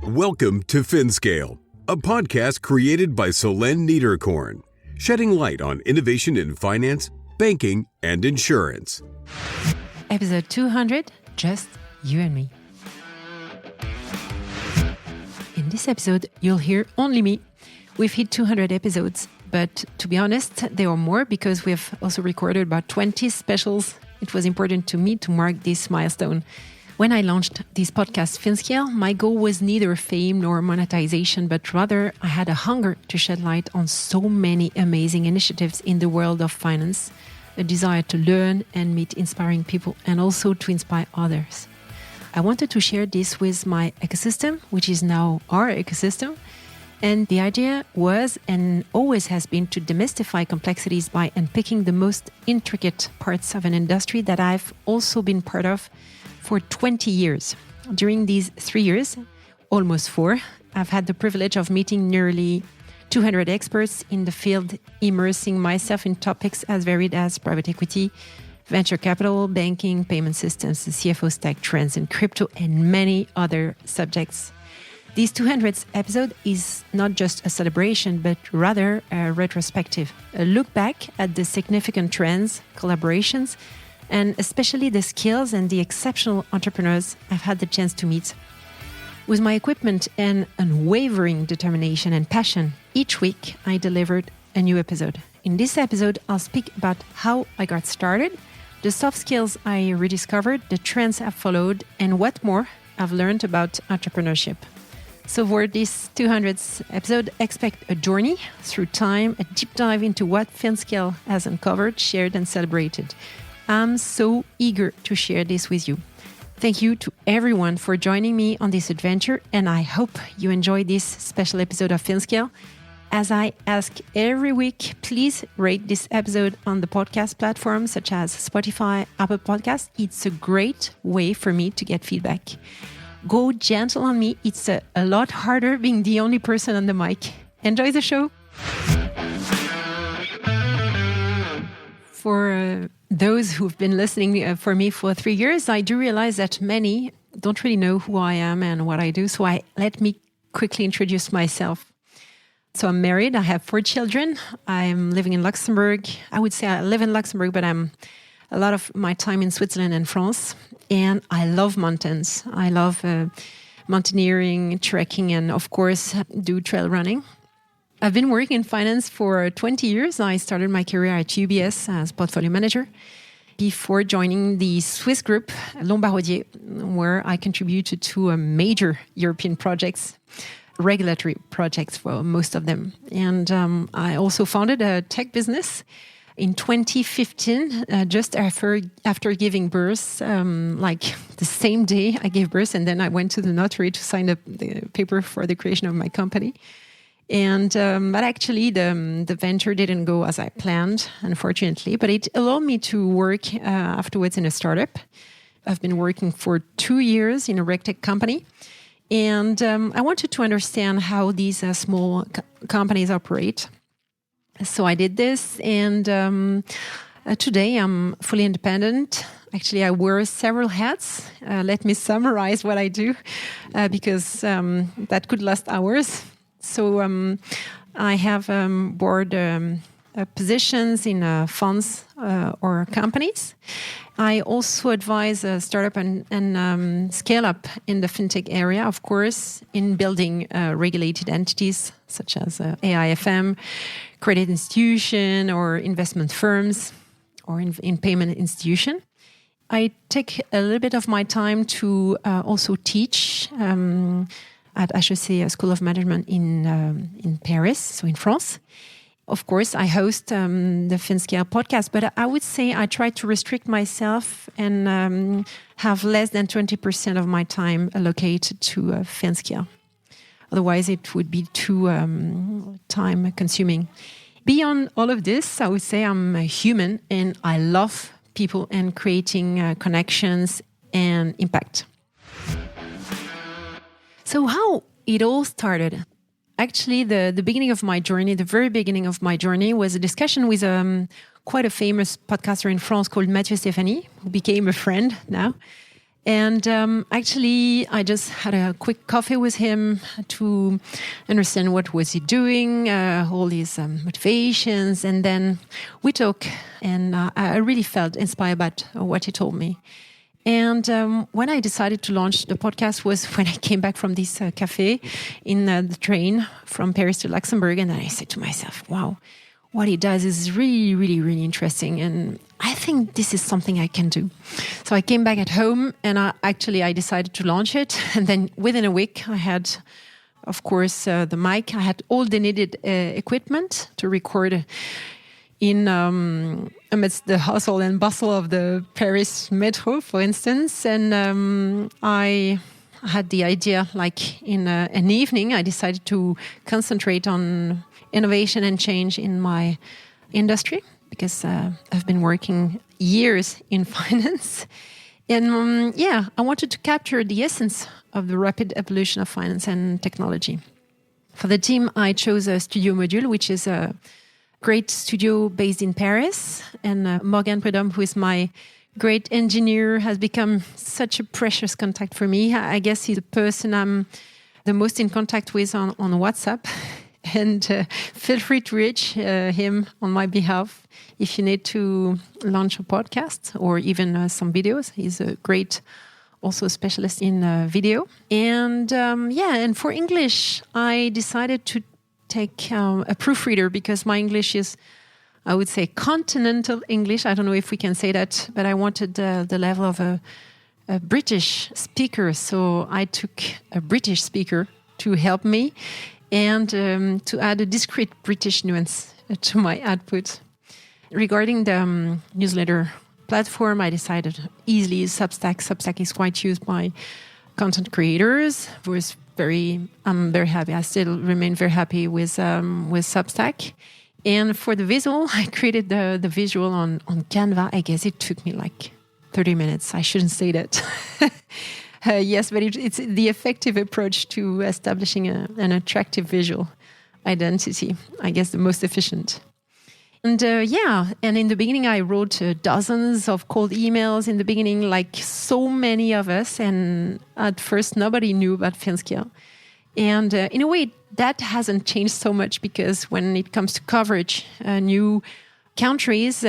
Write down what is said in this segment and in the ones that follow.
Welcome to Finscale, a podcast created by Solenne Niedercorn, shedding light on innovation in finance, banking, and insurance. Episode 200, just you and me. In this episode, you'll hear only me. We've hit 200 episodes, but to be honest, there are more because we've also recorded about 20 specials. It was important to me to mark this milestone. When I launched this podcast, Finscale, my goal was neither fame nor monetization, but rather I had a hunger to shed light on so many amazing initiatives in the world of finance, a desire to learn and meet inspiring people, and also to inspire others. I wanted to share this with my ecosystem, which is now our ecosystem. And the idea was and always has been to demystify complexities by unpicking the most intricate parts of an industry that I've also been part of for 20 years. During these 3 years, almost 4, I've had the privilege of meeting nearly 200 experts in the field, immersing myself in topics as varied as private equity, venture capital, banking, payment systems, the CFO stack, trends in crypto, and many other subjects. This 200th episode is not just a celebration, but rather a retrospective, a look back at the significant trends, collaborations, and especially the skills and the exceptional entrepreneurs I've had the chance to meet. With my equipment and unwavering determination and passion, each week I delivered a new episode. In this episode, I'll speak about how I got started, the soft skills I rediscovered, the trends I've followed, and what more I've learned about entrepreneurship. So for this 200th episode, expect a journey through time, a deep dive into what Finscale has uncovered, shared, and celebrated. I'm so eager to share this with you. Thank you to everyone for joining me on this adventure, and I hope you enjoy this special episode of Finscale. As I ask every week, please rate this episode on the podcast platforms such as Spotify, Apple Podcasts. It's a great way for me to get feedback. Go gentle on me. It's a lot harder being the only person on the mic. Enjoy the show. For those who've been listening for me for 3 years, I do realize that many don't really know who I am and what I do. So let me quickly introduce myself. So I'm married. I have 4 children. I'm living in Luxembourg. I would say I live in Luxembourg, but I'm a lot of my time in Switzerland and France. And I love mountains. I love mountaineering, trekking, and of course, do trail running. I've been working in finance for 20 years. I started my career at UBS as portfolio manager before joining the Swiss group Lombardier, where I contributed to major European projects, regulatory projects for most of them. And I also founded a tech business in 2015, just after giving birth, like the same day I gave birth, and then I went to the notary to sign the paper for the creation of my company. And but actually, the venture didn't go as I planned, unfortunately. But it allowed me to work afterwards in a startup. I've been working for 2 years in a RegTech company, and I wanted to understand how these small companies operate. So I did this, and today I'm fully independent. Actually, I wear several hats. Let me summarize what I do, because that could last hours. So I have board positions in funds or companies. I also advise a startup and scale up in the fintech area, of course, in building regulated entities such as AIFM, credit institution, or investment firms, or in payment institution. I take a little bit of my time to also teach at HEC School of Management in Paris, so in France. Of course, I host the Finscale podcast, but I would say I try to restrict myself and have less than 20% of my time allocated to Finscale. Otherwise, it would be too time-consuming. Beyond all of this, I would say I'm a human and I love people and creating connections and impact. So how it all started? Actually, the beginning of my journey, the very beginning of my journey was a discussion with quite a famous podcaster in France called Mathieu Stéphanie, who became a friend now. And actually, I just had a quick coffee with him to understand what was he doing, all his motivations. And then we talked, and I really felt inspired by what he told me. And when I decided to launch the podcast was when I came back from this cafe in the train from Paris to Luxembourg. And then I said to myself, wow, what he does is really, really, really interesting. And I think this is something I can do. So I came back at home and I decided to launch it. And then within a week, I had, of course, the mic. I had all the needed equipment to record in amidst the hustle and bustle of the Paris metro, for instance. And I had the idea, like in an evening, I decided to concentrate on innovation and change in my industry because I've been working years in finance. And I wanted to capture the essence of the rapid evolution of finance and technology. For the team, I chose a studio module, which is a great studio based in Paris. And Morgan Prudhomme, who is my great engineer, has become such a precious contact for me. I guess he's the person I'm the most in contact with on WhatsApp. And feel free to reach him on my behalf if you need to launch a podcast or even some videos. He's a great, also specialist in video. And and for English, I decided to take a proofreader because my English is, I would say, continental English. I don't know if we can say that, but I wanted the level of a British speaker. So I took a British speaker to help me and to add a discrete British nuance to my output. Regarding the newsletter platform, I decided easily Substack. Substack is quite used by content creators. I'm very happy. I still remain very happy with Substack. And for the visual, I created the visual on Canva. I guess it took me like 30 minutes. I shouldn't say that. Yes, but it's the effective approach to establishing an attractive visual identity. I guess the most efficient. And and in the beginning, I wrote dozens of cold emails in the beginning, like so many of us. And at first, nobody knew about Finscale. And in a way, that hasn't changed so much because when it comes to coverage, new countries,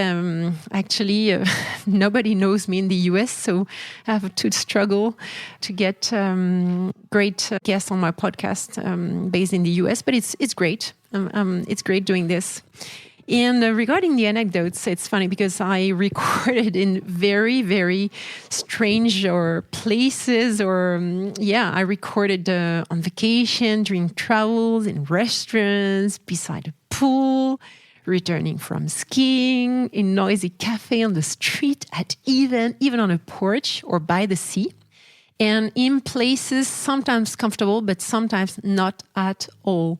nobody knows me in the US, so I have to struggle to get great guests on my podcast based in the US, but it's great. It's great doing this. And regarding the anecdotes, it's funny because I recorded in very, very strange places I recorded on vacation, during travels, in restaurants, beside a pool, returning from skiing, in noisy cafe on the street, even on a porch or by the sea. And in places sometimes comfortable, but sometimes not at all.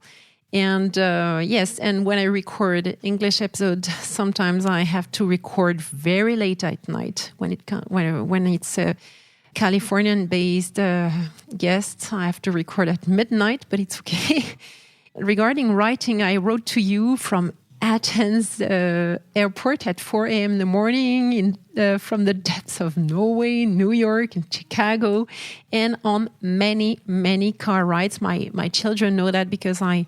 And and when I record English episodes, sometimes I have to record very late at night. When it's a Californian-based guest, I have to record at midnight, but it's okay. Regarding writing, I wrote to you from Athens airport at 4 a.m. in the morning, from the depths of Norway, New York, and Chicago, and on many, many car rides. My children know that because I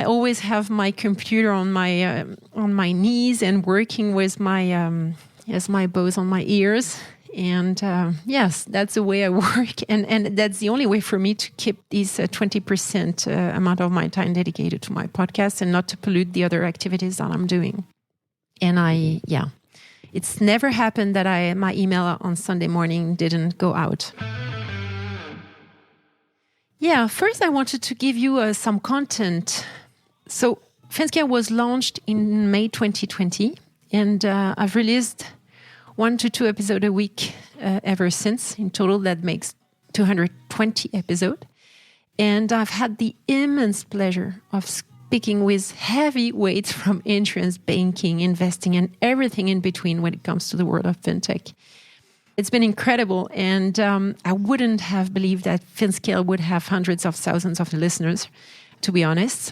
always have my computer on my knees and working with my bows on my ears. And yes, that's the way I work. And that's the only way for me to keep this 20% amount of my time dedicated to my podcast and not to pollute the other activities that I'm doing. And it's never happened that my email on Sunday morning didn't go out. Yeah, first I wanted to give you some content. So Finscale was launched in May 2020, and I've released 1 to 2 episodes a week ever since. In total, that makes 220 episodes. And I've had the immense pleasure of speaking with heavyweights from insurance, banking, investing, and everything in between when it comes to the world of fintech. It's been incredible, and I wouldn't have believed that Finscale would have hundreds of thousands of listeners, to be honest.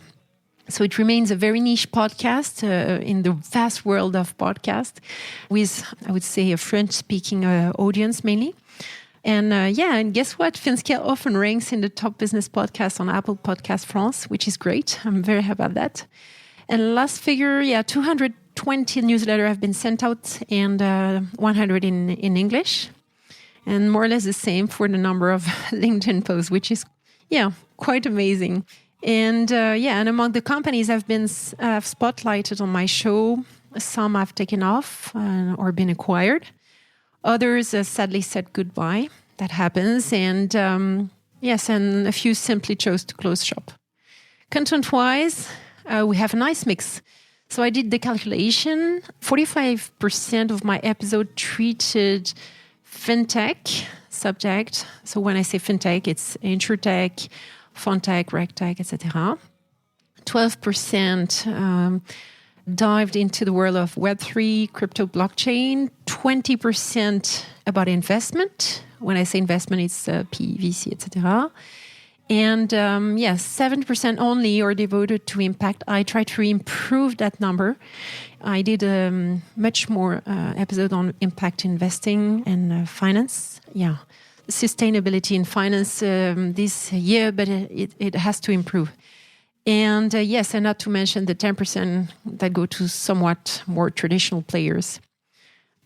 So it remains a very niche podcast in the vast world of podcasts with, I would say, a French-speaking audience mainly. And guess what? Finscale often ranks in the top business podcast on Apple Podcast France, which is great. I'm very happy about that. And last figure, 220 newsletters have been sent out and 100 in English. And more or less the same for the number of LinkedIn posts, which is, quite amazing. And and among the companies I've spotlighted on my show, some have taken off or been acquired. Others sadly said goodbye. That happens. And and a few simply chose to close shop. Content-wise, we have a nice mix. So I did the calculation. 45% of my episode treated fintech subject. So when I say fintech, it's insurtech, fontech, regtech, etc. 12% dived into the world of Web3, crypto, blockchain. 20% about investment. When I say investment, it's PE, VC, etc. And 7% only are devoted to impact. I try to improve that number. I did much more episode on impact investing and finance. Sustainability in finance this year, but it has to improve. And and not to mention the 10% that go to somewhat more traditional players.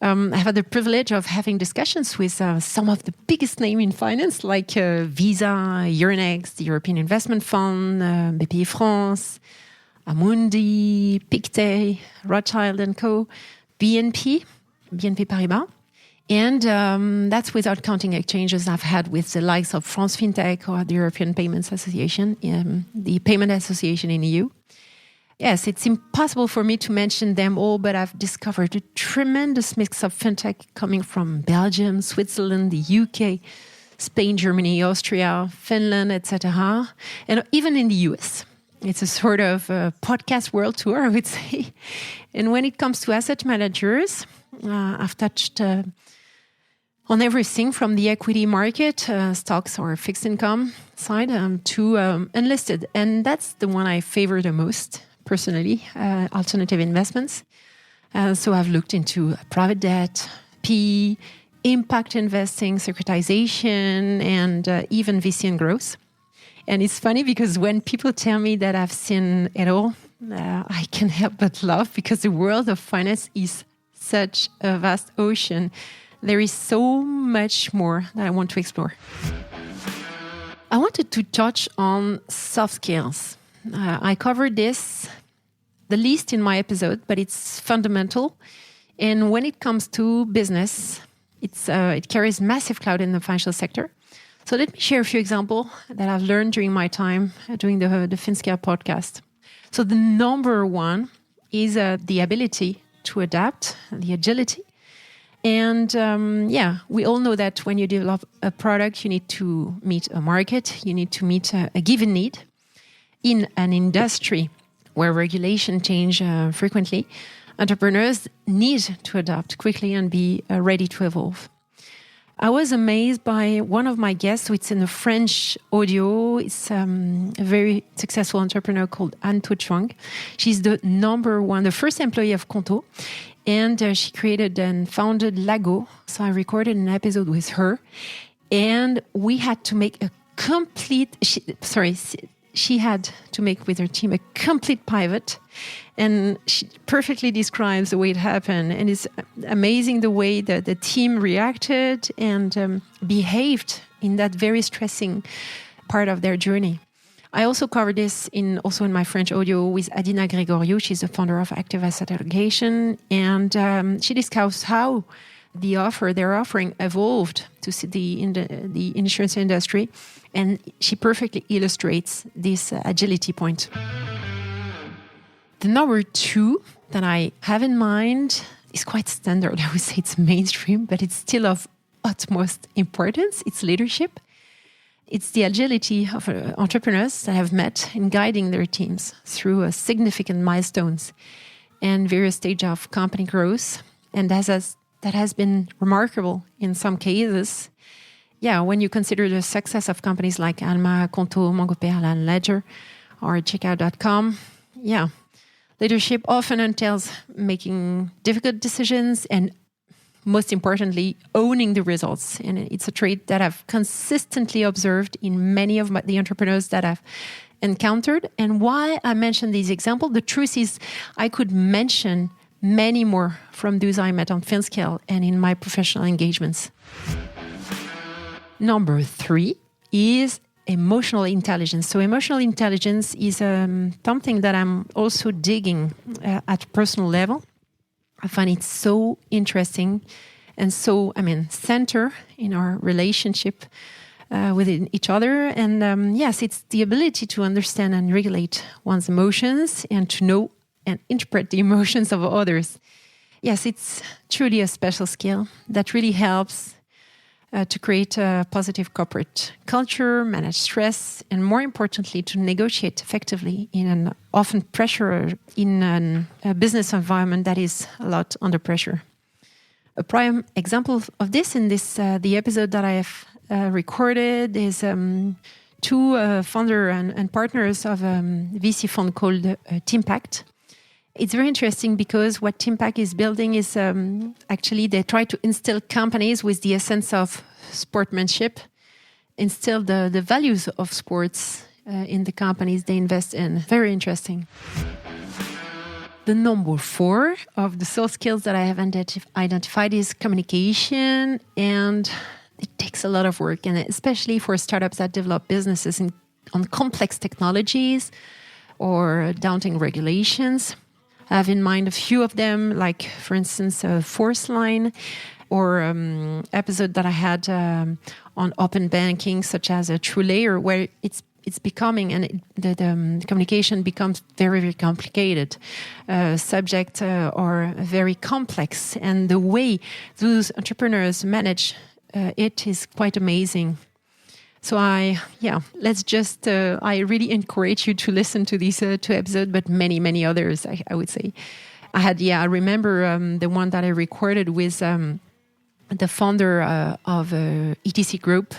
I've had the privilege of having discussions with some of the biggest names in finance, like Visa, Euronext, the European Investment Fund, BPI France, Amundi, Pictet, Rothschild & Co., BNP Paribas. And that's without counting exchanges I've had with the likes of France FinTech or the European Payments Association, the Payment Association in EU. Yes, it's impossible for me to mention them all, but I've discovered a tremendous mix of fintech coming from Belgium, Switzerland, the UK, Spain, Germany, Austria, Finland, etc., and even in the US. It's a sort of podcast world tour, I would say. And when it comes to asset managers, I've touched on everything from the equity market, stocks or fixed income side, to unlisted. And that's the one I favor the most, personally, alternative investments. So I've looked into private debt, PE, impact investing, securitization, and even VC and growth. And it's funny because when people tell me that I've seen it all, I can't help but laugh because the world of finance is such a vast ocean. There is so much more that I want to explore. I wanted to touch on soft skills. I covered this the least in my episode, but it's fundamental. And when it comes to business, it carries massive clout in the financial sector. So let me share a few examples that I've learned during my time doing the Finscale podcast. So the number one is the ability to adapt, the agility. And we all know that when you develop a product, you need to meet a market, you need to meet a given need. In an industry where regulation change frequently, entrepreneurs need to adapt quickly and be ready to evolve. I was amazed by one of my guests, who it's in a French audio. It's a very successful entrepreneur called Anne Chuang. She's the the first employee of Conto. And she created and founded Lago. So I recorded an episode with her. And we had to make she had to make with her team a complete pivot. And she perfectly describes the way it happened. And it's amazing the way that the team reacted and behaved in that very stressing part of their journey. I also covered this in my French audio with Adina Gregoriou. She's the founder of Active Asset Allocation. And she discussed how their offering evolved to see the insurance industry. And she perfectly illustrates this agility point. The number two that I have in mind is quite standard. I would say it's mainstream, but it's still of utmost importance. It's leadership. It's the agility of entrepreneurs that have met in guiding their teams through significant milestones and various stages of company growth. And that has been remarkable in some cases. When you consider the success of companies like Alma, Conto, MongoPay, Ledger, or Checkout.com, leadership often entails making difficult decisions and most importantly, owning the results. And it's a trait that I've consistently observed in many of the entrepreneurs that I've encountered. And why I mentioned these examples, the truth is I could mention many more from those I met on Finscale and in my professional engagements. Number 3 is emotional intelligence. So emotional intelligence is something that I'm also digging at a personal level. I find it so interesting and so, center in our relationship with each other. And yes, it's the ability to understand and regulate one's emotions and to know and interpret the emotions of others. Yes, it's truly a special skill that really helps to create a positive corporate culture, manage stress, and more importantly, to negotiate effectively in an often pressure in a business environment that is a lot under pressure. A prime example of this in the episode that I have recorded is two founder and partners of a VC fund called Teampact. It's very interesting because what Teampact is building is actually they try to instill companies with the essence of sportsmanship, instill the values of sports in the companies they invest in. Very interesting. The number 4 of the soft skills that I have identified is communication, and it takes a lot of work, and especially for startups that develop businesses on complex technologies or daunting regulations. I have in mind a few of them, like, for instance, Forceline, or episode that I had on open banking, such as a TrueLayer, where it's becoming, and the communication becomes very, very complicated. Subjects are very complex, and the way those entrepreneurs manage it is quite amazing. So I really encourage you to listen to these 2 episodes, but many, many others, I would say. I remember the one that I recorded with the founder of ETC Group.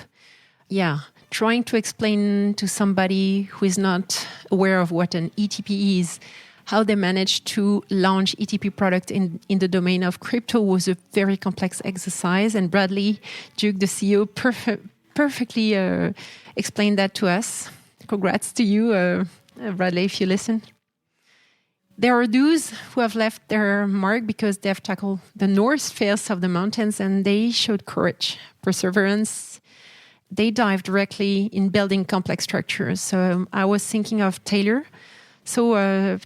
Trying to explain to somebody who is not aware of what an ETP is, how they managed to launch ETP product in the domain of crypto was a very complex exercise. And Bradley Duke, the CEO, perfectly explained that to us. Congrats to you, Bradley, if you listen. There are those who have left their mark because they have tackled the north face of the mountains, and they showed courage, perseverance. They dive directly in building complex structures. So I was thinking of Taylor. So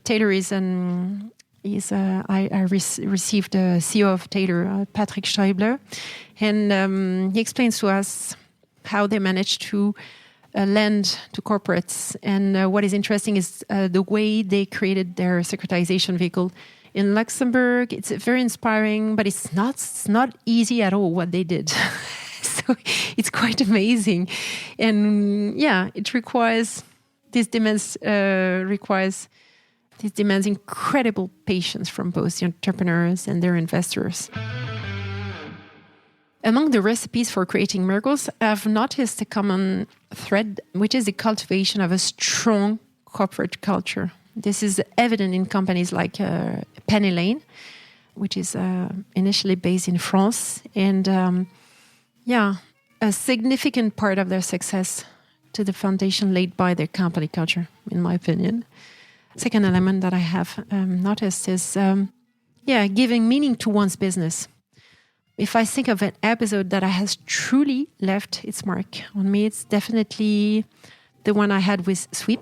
Taylor is I received the CEO of Taylor, Patrick Scheibler, and he explains to us how they managed to lend to corporates. And what is interesting is the way they created their securitization vehicle in Luxembourg. It's very inspiring, but it's not easy at all what they did. So it's quite amazing. And it requires demands incredible patience from both the entrepreneurs and their investors. Among the recipes for creating miracles, I've noticed a common thread, which is the cultivation of a strong corporate culture. This is evident in companies like Penny Lane, which is initially based in France. And a significant part of their success to the foundation laid by their company culture, in my opinion. Second element that I have noticed is, giving meaning to one's business. If I think of an episode that has truly left its mark on me, it's definitely the one I had with Sweep.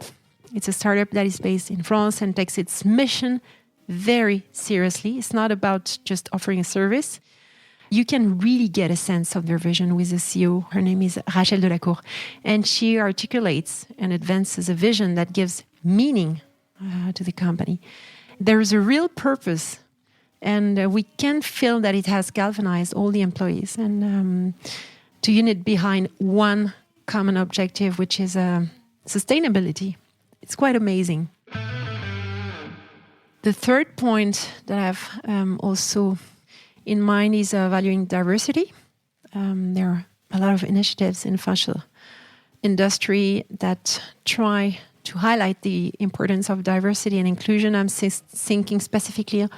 It's a startup that is based in France and takes its mission very seriously. It's not about just offering a service. You can really get a sense of their vision with the CEO. Her name is Rachel Delacour, and she articulates and advances a vision that gives meaning to the company. There is a real purpose, and we can feel that it has galvanized all the employees and to unite behind one common objective, which is sustainability. It's quite amazing. The third point that I have also in mind is valuing diversity. There are a lot of initiatives in the financial industry that try to highlight the importance of diversity and inclusion. I'm thinking specifically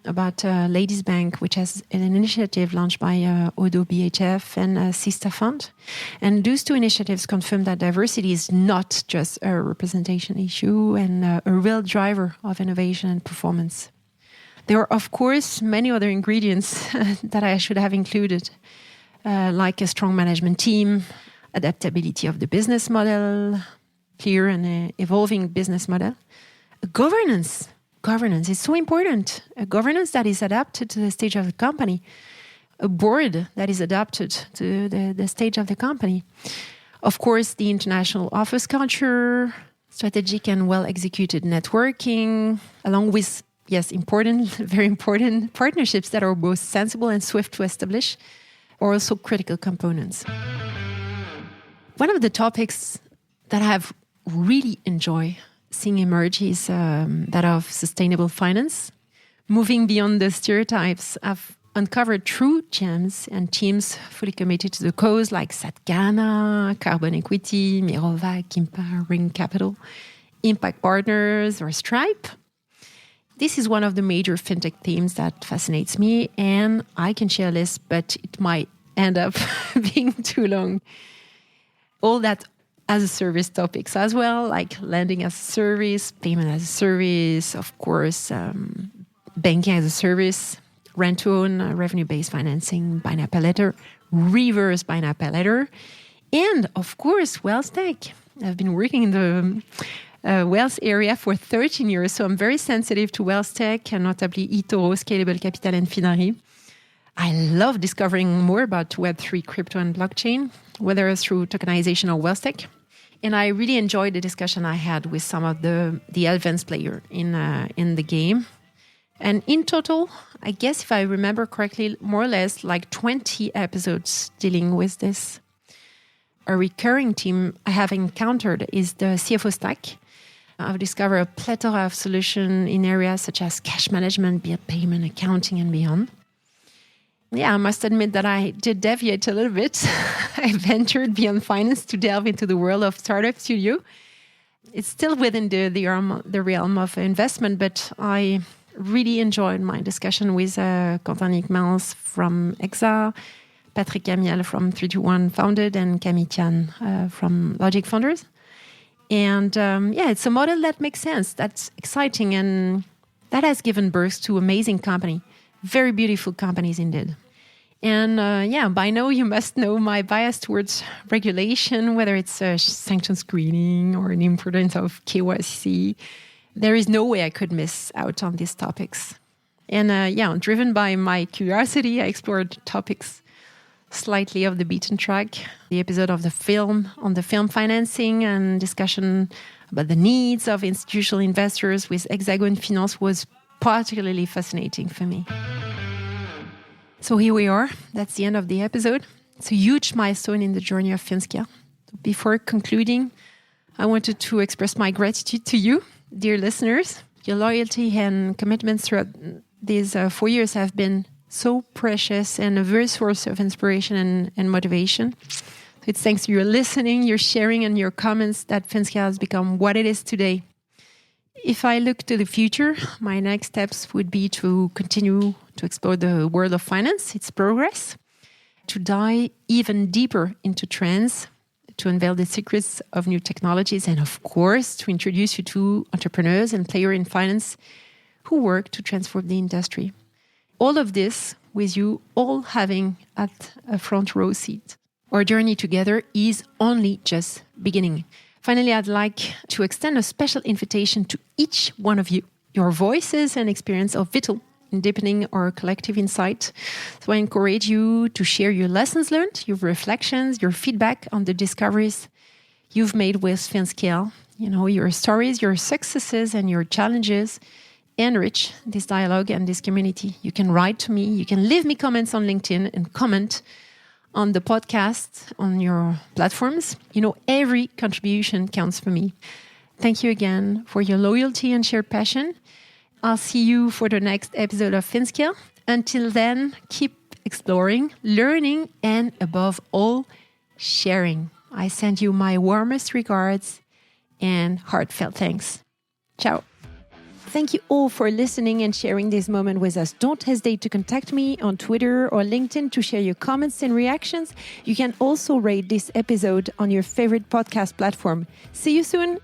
about Ladies Bank, which has an initiative launched by Odo BHF and Sista Fund. And those two initiatives confirm that diversity is not just a representation issue and a real driver of innovation and performance. There are, of course, many other ingredients that I should have included, like a strong management team, adaptability of the business model, clear and evolving business model, governance. Governance is so important. A governance that is adapted to the stage of the company, a board that is adapted to the stage of the company. Of course, the international office culture, strategic and well-executed networking, along with, yes, important, very important partnerships that are both sensible and swift to establish, are also critical components. One of the topics that I have really enjoyed seeing emerge is that of sustainable finance. Moving beyond the stereotypes, I've uncovered true gems and teams fully committed to the cause like Satgana, Carbon Equity, Mirova, Kimpa, Ring Capital, Impact Partners, or Stripe. This is one of the major fintech themes that fascinates me, and I can share a list, but it might end up being too long. All that as a service topics as well, like lending as a service, payment as a service, of course, banking as a service, rent-to-own, revenue-based financing, buy now pay later, reverse buy now pay later, and of course, wealth tech. I've been working in the wealth area for 13 years, so I'm very sensitive to wealth tech, and notably eToro, Scalable Capital, and Finari. I love discovering more about Web3, crypto, and blockchain, whether through tokenization or wealth tech. And I really enjoyed the discussion I had with some of the advanced players in the game. And in total, I guess if I remember correctly, more or less like 20 episodes dealing with this. A recurring theme I have encountered is the CFO stack. I've discovered a plethora of solutions in areas such as cash management, bill payment, accounting, and beyond. Yeah, I must admit that I did deviate a little bit. I ventured beyond finance to delve into the world of startup studio. It's still within the realm of investment, but I really enjoyed my discussion with Quentin Nickmans from EXA, Patrick Amiel from 321 Founded, and Camille Tian from Logic Founders. And it's a model that makes sense, that's exciting, and that has given birth to amazing company. Very beautiful companies indeed. And by now you must know my bias towards regulation, whether it's sanction screening or the importance of KYC. There is no way I could miss out on these topics. And driven by my curiosity, I explored topics slightly off the beaten track. The episode of the film on the film financing and discussion about the needs of institutional investors with Hexagon Finance was particularly fascinating for me. So here we are. That's the end of the episode. It's a huge milestone in the journey of Finscale. Before concluding, I wanted to express my gratitude to you, dear listeners. Your loyalty and commitments throughout these 4 years have been so precious and a very source of inspiration and motivation. It's thanks to your listening, your sharing, and your comments that Finscale has become what it is today. If I look to the future, my next steps would be to continue to explore the world of finance, its progress, to dive even deeper into trends, to unveil the secrets of new technologies, and of course, to introduce you to entrepreneurs and players in finance who work to transform the industry. All of this with you all having at a front row seat. Our journey together is only just beginning. Finally, I'd like to extend a special invitation to each one of you. Your voices and experience are vital in deepening our collective insight. So I encourage you to share your lessons learned, your reflections, your feedback on the discoveries you've made with Finscale. Your stories, your successes, and your challenges enrich this dialogue and this community. You can write to me, you can leave me comments on LinkedIn and comment on the podcast, on your platforms. Every contribution counts for me. Thank you again for your loyalty and shared passion. I'll see you for the next episode of Finscale. Until then, keep exploring, learning, and above all, sharing. I send you my warmest regards and heartfelt thanks. Ciao. Thank you all for listening and sharing this moment with us. Don't hesitate to contact me on Twitter or LinkedIn to share your comments and reactions. You can also rate this episode on your favorite podcast platform. See you soon.